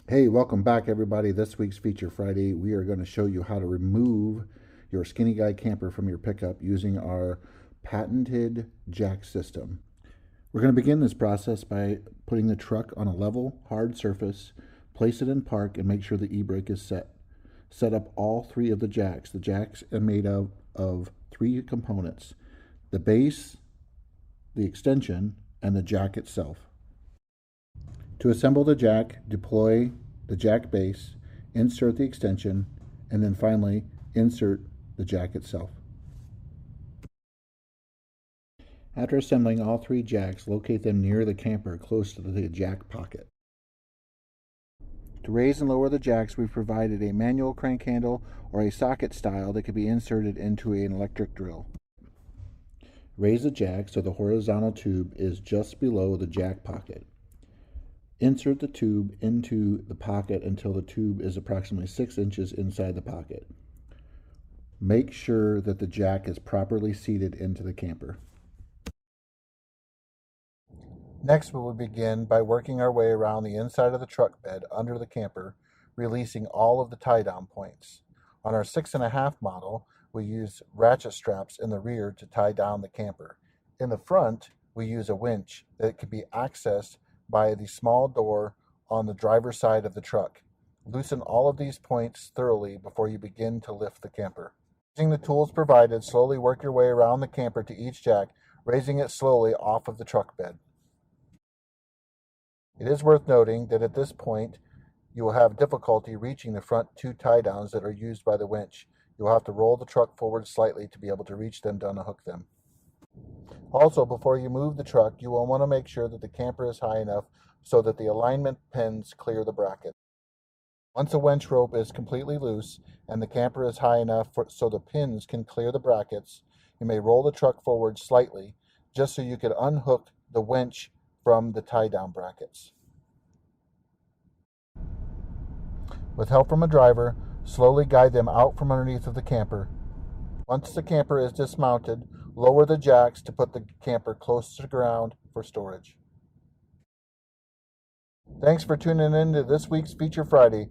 Hey, welcome back everybody. This week's Feature Friday, we are going to show you how to remove your Skinny Guy camper from your pickup using our patented jack system. We're going to begin this process by putting the truck on a level, hard surface, place it in park, and make sure the e-brake is set. Set up all three of the jacks. The jacks are made of three components: the base, the extension, and the jack itself. To assemble the jack, deploy the jack base, insert the extension, and then finally insert the jack itself. After assembling all three jacks, locate them near the camper close to the jack pocket. To raise and lower the jacks, we've provided a manual crank handle or a socket style that can be inserted into an electric drill. Raise the jack so the horizontal tube is just below the jack pocket. Insert the tube into the pocket until the tube is approximately 6 inches inside the pocket. Make sure that the jack is properly seated into the camper. Next, we will begin by working our way around the inside of the truck bed under the camper, releasing all of the tie-down points. On our 6.5 model, we use ratchet straps in the rear to tie down the camper. In the front, we use a winch that can be accessed by the small door on the driver's side of the truck. Loosen all of these points thoroughly before you begin to lift the camper. Using the tools provided, slowly work your way around the camper to each jack, raising it slowly off of the truck bed. It is worth noting that at this point, you will have difficulty reaching the front two tie downs that are used by the winch. You will have to roll the truck forward slightly to be able to reach them to unhook them. Also, before you move the truck, you will want to make sure that the camper is high enough so that the alignment pins clear the bracket. Once the winch rope is completely loose and the camper is high enough so the pins can clear the brackets, you may roll the truck forward slightly just so you can unhook the winch from the tie-down brackets. With help from a driver, slowly guide them out from underneath of the camper. Once the camper is dismounted, lower the jacks to put the camper close to the ground for storage. Thanks for tuning in to this week's Feature Friday.